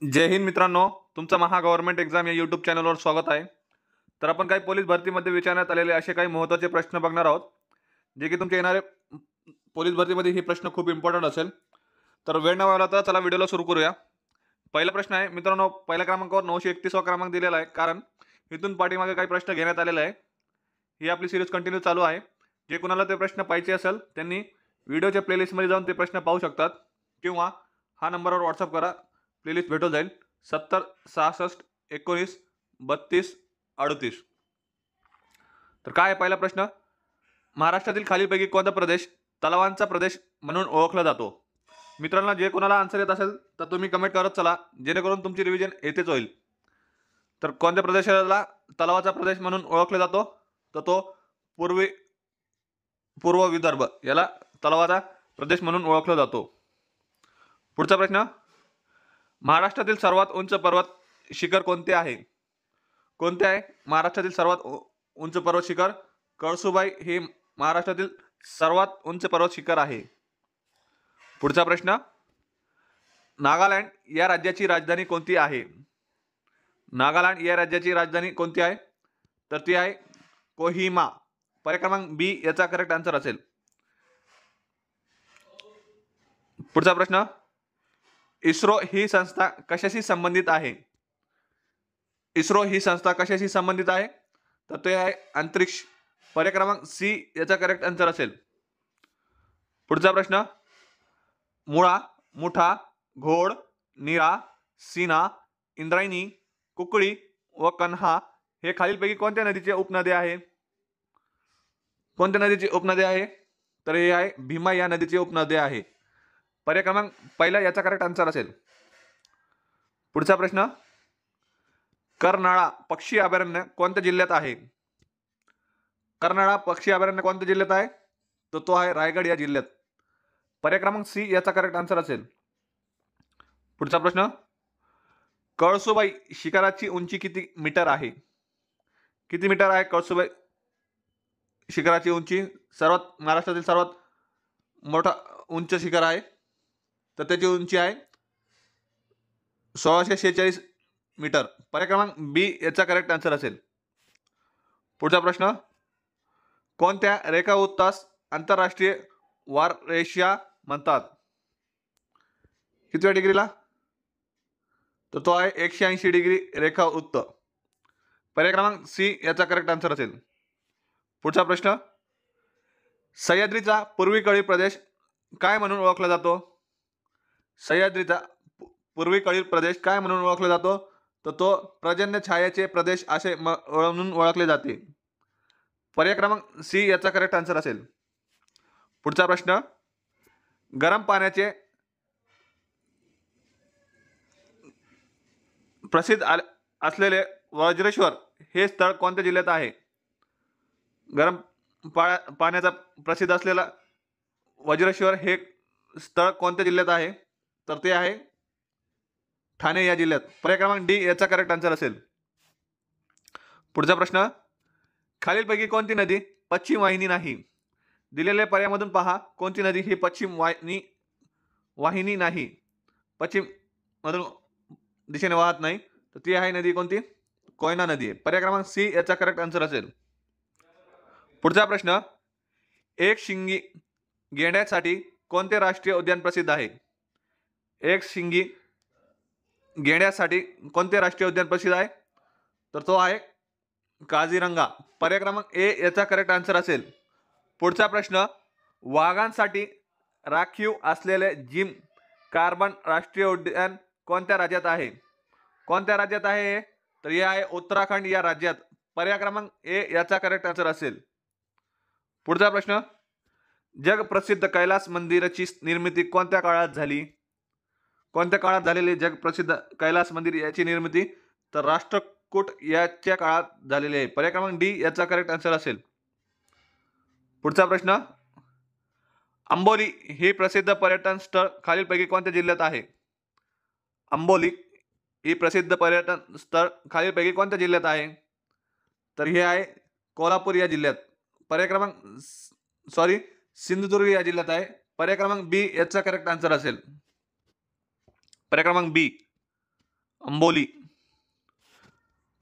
जय हिंद मित्रांनो, तुमचं महा government exam या यूट्यूब चॅनलवर स्वागत आहे. तर आपण काही पोलीस भरतीमध्ये विचारण्यात आलेले असे काही महत्त्वाचे प्रश्न बघणार आहोत, जे की तुमच्या येणारे पोलीस भरतीमध्ये हे प्रश्न खूप इम्पॉर्टंट असेल. तर वेळ न घालवता चला व्हिडिओला सुरू करूया. पहिला प्रश्न आहे मित्रांनो, पहिल्या क्रमांकावर 931 क्रमांक दिलेला आहे, कारण इथून पाठीमागे काही प्रश्न घेण्यात आलेले आहे. ही आपली सिरीज कंटिन्यू चालू आहे. जे कुणाला ते प्रश्न पाहिजे असेल त्यांनी व्हिडिओच्या प्लेलिस्टमध्ये जाऊन ते प्रश्न पाहू शकतात, किंवा हा नंबरवर व्हॉट्सअप करा, प्लेलिस्ट भेटून जाईल. 70 66 19 32 38. तर काय आहे पहिला प्रश्न? महाराष्ट्रातील खालीलपैकी कोणता प्रदेश तलावांचा प्रदेश म्हणून ओळखला जातो? मित्रांनो, जे कोणाला आन्सर येत असेल तर तुम्ही कमेंट करत चला, जेणेकरून तुमची रिव्हिजन येतेच होईल. तर कोणत्या प्रदेशाला तलावाचा प्रदेश म्हणून ओळखला जातो? तर तो पूर्वी पूर्व विदर्भ याला तलावाचा प्रदेश म्हणून ओळखला जातो. पुढचा प्रश्न, महाराष्ट्रातील सर्वात उंच पर्वत शिखर कोणते आहे? कोणते आहे महाराष्ट्रातील सर्वात उंच पर्वत शिखर? कळसुबाई हे महाराष्ट्रातील सर्वात उंच पर्वत शिखर आहे. पुढचा प्रश्न, नागालँड या राज्याची राजधानी कोणती आहे? नागालँड या राज्याची राजधानी कोणती आहे? तर ती आहे कोहिमा. पर्याय क्रमांक बी याचा करेक्ट आन्सर असेल. पुढचा प्रश्न, इस्रो ही संस्था कशाशी संबंधित आहे? इस्रो ही संस्था कशाशी संबंधित आहे? तर ते आहे अंतरिक्ष. पर्याय क्रमांक सी याचा करेक्ट आन्सर असेल. पुढचा प्रश्न, मुळा, मुठा, घोड, नीरा, सीना, इंद्रायणी, कुकळी व कन्हा हे खालीलपैकी कोणत्या नदीचे उपनदी आहे? कोणत्या नदीची उपनदी आहे? तर हे आहे भीमा या नदीची उपनदी आहे. पर्याय क्रमांक पहिला याचा करेक्ट आन्सर असेल. पुढचा प्रश्न, कर्नाळा पक्षी अभयारण्य कोणत्या जिल्ह्यात आहे? कर्नाळा पक्षी अभयारण्य कोणत्या जिल्ह्यात आहे? तर तो आहे रायगड या जिल्ह्यात. पर्याय क्रमांक सी याचा करेक्ट आन्सर असेल. पुढचा प्रश्न, कळसुबाई शिखराची उंची किती मीटर आहे? किती मीटर आहे कळसुबाई शिखराची उंची? महाराष्ट्रातील सर्वात मोठा उंच शिखर आहे, तर त्याची उंची आहे 1646 मीटर. पर्याय क्रमांक बी याचा करेक्ट आन्सर असेल. पुढचा प्रश्न, कोणत्या रेखावृत्तास आंतरराष्ट्रीय वाररेषा म्हणतात? कितव्या डिग्रीला? तर तो आहे 180 डिग्री रेखावृत्त. पर्याय क्रमांक सी याचा करेक्ट आन्सर असेल. पुढचा प्रश्न, सह्याद्रीचा पूर्वेकडील प्रदेश काय म्हणून ओळखला जातो? सह्याद्रीचा पूर्वेकडील प्रदेश काय म्हणून ओळखला जातो? तर तो पर्जन्य छायेचे प्रदेश असे म्हणून ओळखले जाते. पर्याय क्रमांक सी याचा करेक्ट आन्सर असेल. पुढचा प्रश्न, गरम पाण्याचे प्रसिद्ध असलेले वज्रेश्वर हे स्थळ कोणत्या जिल्ह्यात आहे? गरम पाण्याचा प्रसिद्ध असलेला वज्रेश्वर हे स्थळ कोणत्या जिल्ह्यात आहे? तर ते आहे ठाणे या जिल्ह्यात. पर्याय क्रमांक डी याचा करेक्ट आन्सर असेल. पुढचा प्रश्न, खालीलपैकी कोणती नदी पश्चिम वाहिनी नाही? दिलेल्या पर्यायामधून पहा, कोणती नदी ही पश्चिम वाहिनी नाही, पश्चिम मधून दिशेने वाहत नाही, तर ती आहे नदी कोणती? कोयना नदी आहे. पर्याय क्रमांक सी याचा करेक्ट आन्सर असेल. पुढचा प्रश्न, एक शिंगी गेंड्यासाठी कोणते राष्ट्रीय उद्यान प्रसिद्ध आहे? एक शिंगी गेंड्यासाठी कोणते राष्ट्रीय उद्यान प्रसिद्ध आहे? तर तो आहे काझीरंगा. पर्याय क्रमांक ए याचा करेक्ट आन्सर असेल. पुढचा प्रश्न, वाघांसाठी राखीव असलेले जिम कार्बन राष्ट्रीय उद्यान कोणत्या राज्यात आहे? कोणत्या राज्यात आहे? तर हे आहे उत्तराखंड या राज्यात. पर्याय क्रमांक ए याचा करेक्ट आन्सर असेल. पुढचा प्रश्न, जगप्रसिद्ध कैलास मंदिराची निर्मिती कोणत्या काळात झाली? कोणत्या काळात झालेली जगप्रसिद्ध कैलास मंदिर याची निर्मिती? तर राष्ट्रकूट याच्या काळात झालेली आहे. पर्याय क्रमांक डी याचा करेक्ट आन्सर असेल. पुढचा प्रश्न, अंबोली हे प्रसिद्ध पर्यटन स्थळ खालीलपैकी कोणत्या जिल्ह्यात आहे? अंबोली ही प्रसिद्ध पर्यटन स्थळ खालीलपैकी कोणत्या जिल्ह्यात आहे? तर हे आहे कोल्हापूर या जिल्ह्यात. पर्याय क्रमांक सिंधुदुर्ग या जिल्ह्यात आहे. पर्याय क्रमांक बी याचा करेक्ट आन्सर असेल. पर्याय क्रमांक बी. अंबोली.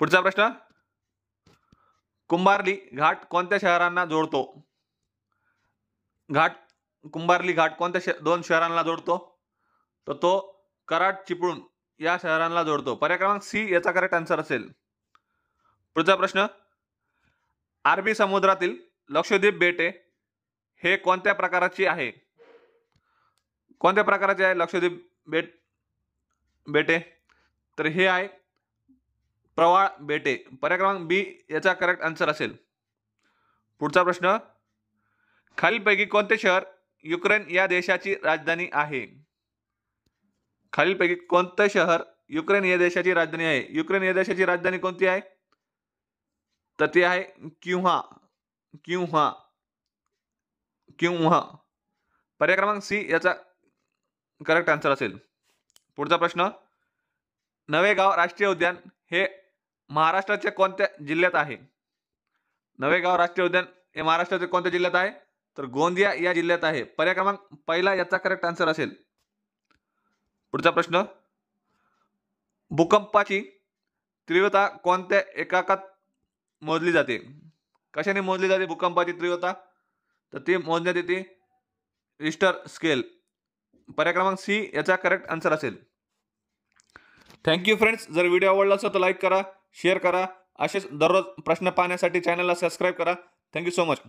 पुढचा प्रश्न, कुंभार्ली घाट कोणत्या शहरांना जोडतो? कुंभार्ली घाट कोणत्या दोन शहरांना जोडतो? तर तो कराड चिपळूण या शहरांना जोडतो. पर्याय क्रमांक सी याचा करेक्ट आन्सर असेल. पुढचा प्रश्न, अरबी समुद्रातील लक्षद्वीप बेटे हे कोणत्या प्रकारची आहे? कोणत्या प्रकारचे आहे लक्षद्वीप बेटे? तर हे आहे प्रवाळ बेटे. पर्याय क्रमांक बी याचा करेक्ट आन्सर असेल. पुढचा प्रश्न, खालीलपैकी कोणते शहर युक्रेन या देशाची राजधानी आहे? खालीलपैकी कोणते शहर युक्रेन या देशाची राजधानी आहे? युक्रेन या देशाची राजधानी कोणती आहे? तर ती आहे क्युव्हा. पर्याय क्रमांक सी याचा करेक्ट आन्सर असेल. पुढचा प्रश्न, नवेगाव राष्ट्रीय उद्यान हे महाराष्ट्राच्या कोणत्या जिल्ह्यात आहे? नवेगाव राष्ट्रीय उद्यान हे महाराष्ट्राच्या कोणत्या जिल्ह्यात आहे? तर गोंदिया या जिल्ह्यात आहे. पर्याय क्रमांक पहिला याचा करेक्ट आन्सर असेल. पुढचा प्रश्न, भूकंपाची तीव्रता कोणत्या एककात मोजली जाते? कशाने मोजली जाते भूकंपाची तीव्रता? तर ती मोजण्यात येते रिश्टर स्केल. पर्याय क्रमांक सी याचा करेक्ट आन्सर असेल. Thank you friends. जर व्हिडिओ आवडला असेल तर लाईक करा, शेअर करा. असेच दररोज प्रश्न पाहण्यासाठी चॅनलला सबस्क्राईब करा. Thank you so much.